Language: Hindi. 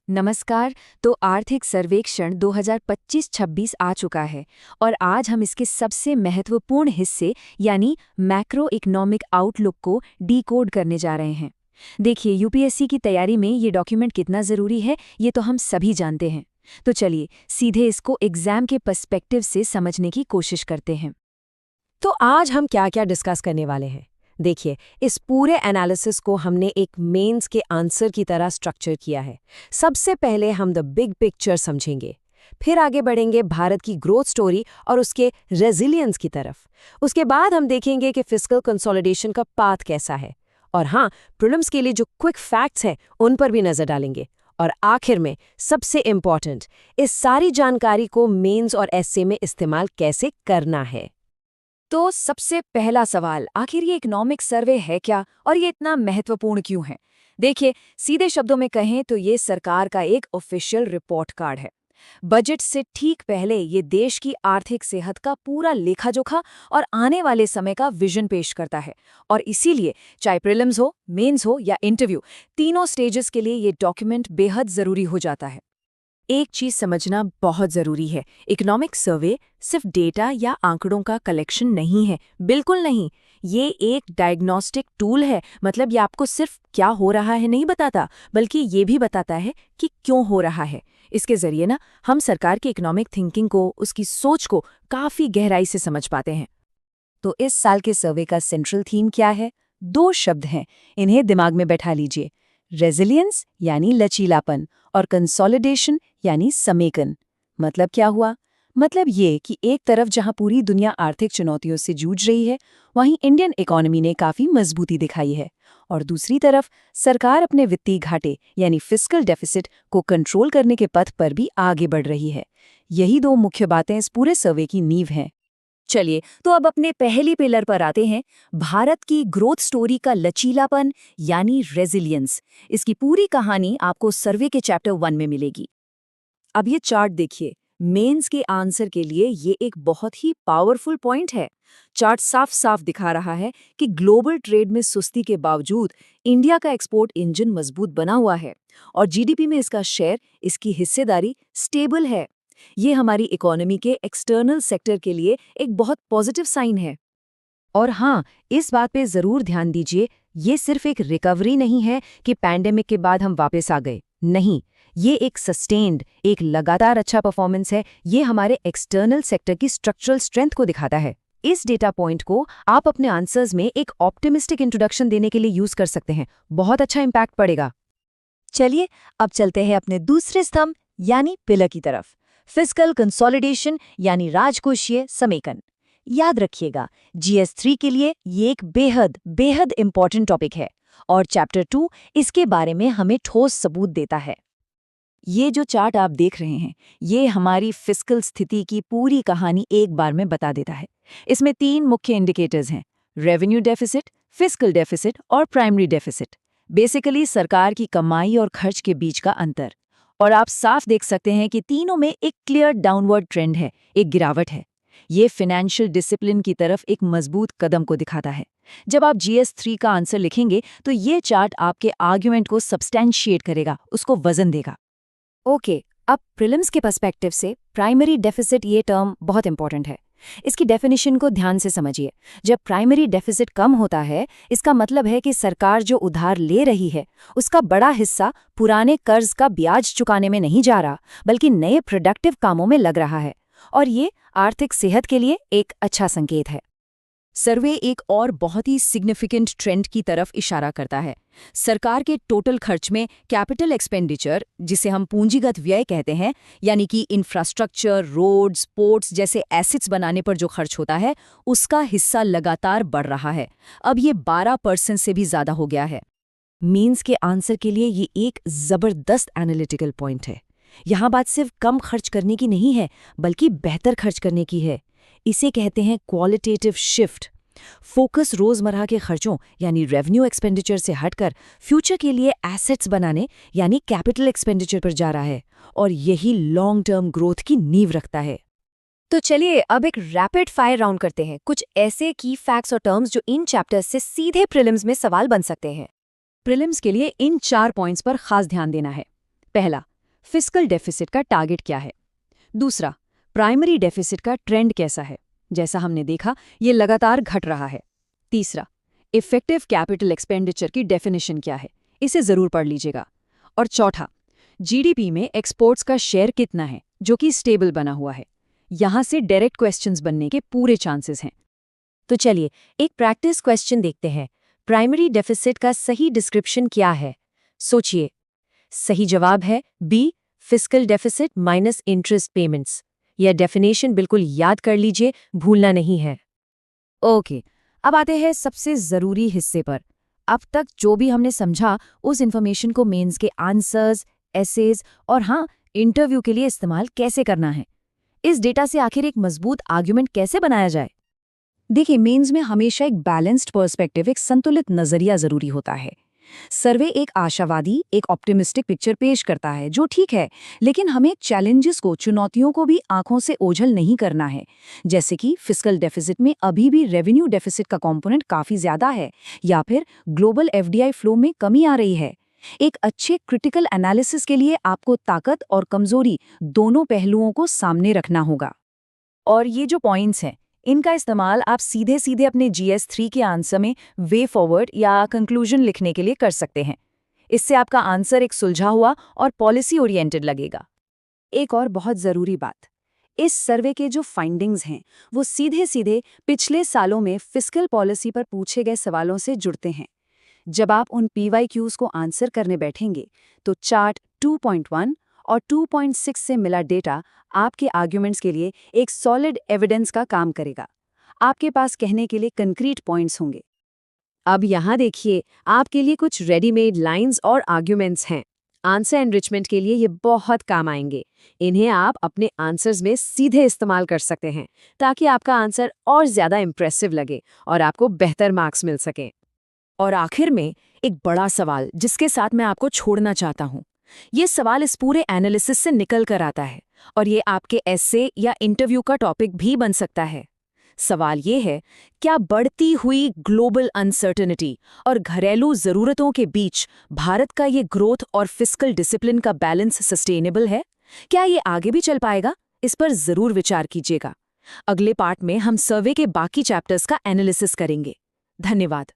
नमस्कार। तो आर्थिक सर्वेक्षण 2025-26 आ चुका है और आज हम इसके सबसे महत्वपूर्ण हिस्से यानी मैक्रो इकोनॉमिक आउटलुक को डिकोड करने जा रहे हैं। देखिए, यूपीएससी की तैयारी में ये डॉक्यूमेंट कितना ज़रूरी है ये तो हम सभी जानते हैं। तो चलिए सीधे इसको एग्जाम के पर्सपेक्टिव से समझने की कोशिश करते हैं। तो आज हम क्या क्या डिस्कस करने वाले हैं। देखिए, इस पूरे एनालिसिस को हमने एक मेंस के आंसर की तरह स्ट्रक्चर किया है। सबसे पहले हम द बिग पिक्चर समझेंगे, फिर आगे बढ़ेंगे भारत की ग्रोथ स्टोरी और उसके रेजिलियंस की तरफ। उसके बाद हम देखेंगे कि फिस्कल कंसोलिडेशन का पाथ कैसा है, और हाँ, प्रीलिम्स के लिए जो क्विक फैक्ट्स हैं उन पर भी नजर डालेंगे। और आखिर में सबसे इम्पॉर्टेंट, इस सारी जानकारी को मेंस और एसए में इस्तेमाल कैसे करना है। तो सबसे पहला सवाल, आखिर ये इकोनॉमिक सर्वे है क्या और ये इतना महत्वपूर्ण क्यों है? देखिए, सीधे शब्दों में कहें तो ये सरकार का एक ऑफिशियल रिपोर्ट कार्ड है। बजट से ठीक पहले ये देश की आर्थिक सेहत का पूरा लेखा-जोखा और आने वाले समय का विजन पेश करता है। और इसीलिए चाहे प्रीलिम्स हो, मेंस हो या इंटरव्यू, तीनों स्टेजेस के लिए ये डॉक्यूमेंट बेहद जरूरी हो जाता है। एक चीज समझना बहुत जरूरी है, इकोनॉमिक सर्वे सिर्फ डेटा या आंकड़ों का कलेक्शन नहीं है, बिल्कुल नहीं। ये एक डायग्नोस्टिक टूल है। मतलब ये आपको सिर्फ क्या हो रहा है नहीं बताता, बल्कि ये भी बताता है कि क्यों हो रहा है। इसके जरिए ना हम सरकार की इकोनॉमिक थिंकिंग को, उसकी सोच को काफी गहराई से समझ पाते हैं। तो इस साल के सर्वे का सेंट्रल थीम क्या है? दो शब्द हैं, इन्हें दिमाग में बैठा लीजिए। रेजिलियंस यानी लचीलापन और कंसोलिडेशन यानी समेकन। मतलब क्या हुआ? मतलब ये कि एक तरफ जहां पूरी दुनिया आर्थिक चुनौतियों से जूझ रही है, वहीं इंडियन इकोनॉमी ने काफी मजबूती दिखाई है, और दूसरी तरफ सरकार अपने वित्तीय घाटे यानी फिस्कल डेफिसिट को कंट्रोल करने के पथ पर भी आगे बढ़ रही है। यही दो मुख्य बातें इस पूरे सर्वे की नींव हैं। चलिए, तो अब अपने पहली पिलर पर आते हैं, भारत की ग्रोथ स्टोरी का लचीलापन यानी रेजिलियंस। इसकी पूरी कहानी आपको सर्वे के चैप्टर 1 में मिलेगी। अब ये चार्ट देखिए, मेंस के आंसर के लिए ये एक बहुत ही पावरफुल पॉइंट है। चार्ट साफ साफ दिखा रहा है कि ग्लोबल ट्रेड में सुस्ती के बावजूद इंडिया का एक्सपोर्ट इंजन मजबूत बना हुआ है और जीडीपी में इसका शेयर, इसकी हिस्सेदारी स्टेबल है। ये हमारी इकोनॉमी के एक्सटर्नल सेक्टर के लिए एक बहुत पॉजिटिव साइन है। और हाँ, इस बात पे जरूर ध्यान दीजिए, ये सिर्फ एक रिकवरी नहीं है कि पैंडेमिक के बाद हम वापस आ गए। नहीं, ये एक सस्टेन्ड, एक लगातार अच्छा परफॉर्मेंस है। ये हमारे एक्सटर्नल सेक्टर की स्ट्रक्चरल स्ट्रेंथ को दिखाता है। इस डेटा पॉइंट को आप अपने आंसर्स में एक ऑप्टिमिस्टिक इंट्रोडक्शन देने के लिए यूज कर सकते हैं। बहुत अच्छा इंपैक्ट पड़ेगा। चलिए, अब चलते हैं अपने दूसरे स्तंभ यानी पिलर की तरफ, फिस्कल कंसोलिडेशन यानी राजकोषीय समेकन। याद रखिएगा, GS3 के लिए ये एक बेहद बेहद इंपॉर्टेंट टॉपिक है और चैप्टर 2 इसके बारे में हमें ठोस सबूत देता है। ये जो चार्ट आप देख रहे हैं, ये हमारी फिस्कल स्थिति की पूरी कहानी एक बार में बता देता है। इसमें 3 मुख्य इंडिकेटर्स हैं, रेवेन्यू डेफिसिट, फिस्कल डेफिसिट और प्राइमरी डेफिसिट। बेसिकली सरकार की कमाई और खर्च के बीच का अंतर। और आप साफ देख सकते हैं कि तीनों में एक क्लियर डाउनवर्ड ट्रेंड है, एक गिरावट है। ये फाइनेंशियल डिसिप्लिन की तरफ एक मजबूत कदम को दिखाता है। जब आप GS3 का आंसर लिखेंगे तो ये चार्ट आपके आर्ग्यूमेंट को सब्सटैंशिएट करेगा, उसको वजन देगा। ओके, अब प्रीलिम्स के पर्सपेक्टिव से प्राइमरी डेफिसिट ये टर्म बहुत इंपॉर्टेंट है। इसकी डेफिनेशन को ध्यान से समझिए। जब प्राइमरी डेफिसिट कम होता है, इसका मतलब है कि सरकार जो उधार ले रही है उसका बड़ा हिस्सा पुराने कर्ज का ब्याज चुकाने में नहीं जा रहा, बल्कि नए प्रोडक्टिव कामों में लग रहा है। और ये आर्थिक सेहत के लिए एक अच्छा संकेत है। सर्वे एक और बहुत ही सिग्निफिकेंट ट्रेंड की तरफ इशारा करता है। सरकार के टोटल खर्च में कैपिटल एक्सपेंडिचर, जिसे हम पूंजीगत व्यय कहते हैं, यानी कि इंफ्रास्ट्रक्चर, रोड्स, पोर्ट्स जैसे एसेट्स बनाने पर जो खर्च होता है, उसका हिस्सा लगातार बढ़ रहा है। अब ये 12% से भी ज्यादा हो गया है। मीन्स के आंसर के लिए ये एक जबरदस्त एनालिटिकल पॉइंट है। यहाँ बात सिर्फ कम खर्च करने की नहीं है, बल्कि बेहतर खर्च करने की है। इसे कहते हैं क्वालिटेटिव शिफ्ट। फोकस रोजमर्रा के खर्चों यानी रेवेन्यू एक्सपेंडिचर से हटकर फ्यूचर के लिए एसेट्स बनाने यानी कैपिटल एक्सपेंडिचर पर जा रहा है, और यही लॉन्ग टर्म ग्रोथ की नींव रखता है। तो चलिए अब एक रैपिड फायर राउंड करते हैं, कुछ ऐसे की फैक्ट्स और टर्म्स जो इन चैप्टर्स से सीधे प्रीलिम्स में सवाल बन सकते हैं। प्रीलिम्स के लिए इन 4 पॉइंट्स पर खास ध्यान देना है। पहला, फिस्कल डेफिसिट का टारगेट क्या है। दूसरा, प्राइमरी डेफिसिट का ट्रेंड कैसा है, जैसा हमने देखा ये लगातार घट रहा है। तीसरा, इफेक्टिव कैपिटल एक्सपेंडिचर की डेफिनेशन क्या है, इसे जरूर पढ़ लीजिएगा। और चौथा, जीडीपी में एक्सपोर्ट्स का शेयर कितना है, जो कि स्टेबल बना हुआ है। यहां से डायरेक्ट क्वेश्चंस बनने के पूरे चांसेस हैं। तो चलिए एक प्रैक्टिस क्वेश्चन देखते हैं। प्राइमरी डेफिसिट का सही डिस्क्रिप्शन क्या है? सोचिए। सही जवाब है B, fiscal deficit minus interest payments. यह डेफिनेशन बिल्कुल याद कर लीजिए, भूलना नहीं है। ओके, अब आते हैं सबसे जरूरी हिस्से पर। अब तक जो भी हमने समझा उस इंफॉर्मेशन को मेंस के आंसर्स, एसेज और हाँ इंटरव्यू के लिए इस्तेमाल कैसे करना है। इस डेटा से आखिर एक मजबूत आर्ग्यूमेंट कैसे बनाया जाए? देखिए, मेंस में हमेशा एक बैलेंस्ड पर्सपेक्टिव, एक संतुलित नजरिया जरूरी होता है। सर्वे एक आशावादी, एक ऑप्टिमिस्टिक पिक्चर पेश करता है, जो ठीक है, लेकिन हमें चैलेंजेस को, चुनौतियों को भी आंखों से ओझल नहीं करना है। जैसे कि फिस्कल डेफिसिट में अभी भी रेवेन्यू डेफिसिट का कंपोनेंट काफी ज्यादा है, या फिर ग्लोबल एफडीआई फ्लो में कमी आ रही है। एक अच्छे क्रिटिकल एनालिसिस के लिए आपको ताकत और कमजोरी दोनों पहलुओं को सामने रखना होगा। और ये जो पॉइंट्स हैं, इनका इस्तेमाल आप सीधे सीधे अपने GS3 के आंसर में वे फॉरवर्ड या कंक्लूजन लिखने के लिए कर सकते हैं। इससे आपका आंसर एक सुलझा हुआ और पॉलिसी ओरिएंटेड लगेगा। एक और बहुत ज़रूरी बात, इस सर्वे के जो फाइंडिंग्स हैं वो सीधे सीधे पिछले सालों में फिस्कल पॉलिसी पर पूछे गए सवालों से जुड़ते हैं। जब आप उन PYQs को आंसर करने बैठेंगे तो चार्ट 2.1 और 2.6 से मिला डेटा आपके आर्ग्यूमेंट्स के लिए एक सॉलिड एविडेंस का काम करेगा। आपके पास कहने के लिए कंक्रीट पॉइंट्स होंगे। अब यहाँ देखिए, आपके लिए कुछ रेडीमेड लाइंस और आर्ग्यूमेंट्स हैं। आंसर एनरिचमेंट के लिए ये बहुत काम आएंगे। इन्हें आप अपने आंसर्स में सीधे इस्तेमाल कर सकते हैं, ताकि आपका आंसर और ज़्यादा इम्प्रेसिव लगे और आपको बेहतर मार्क्स मिल सकें। और आखिर में एक बड़ा सवाल जिसके साथ मैं आपको छोड़ना चाहता हूँ। ये सवाल इस पूरे एनालिसिस से निकल कर आता है और ये आपके एसे या इंटरव्यू का टॉपिक भी बन सकता है। सवाल ये है, क्या बढ़ती हुई ग्लोबल अनसर्टेनिटी और घरेलू ज़रूरतों के बीच भारत का ये ग्रोथ और फिस्कल डिसिप्लिन का बैलेंस सस्टेनेबल है? क्या ये आगे भी चल पाएगा? इस पर ज़रूर विचार कीजिएगा। अगले पार्ट में हम सर्वे के बाकी चैप्टर्स का एनालिसिस करेंगे। धन्यवाद।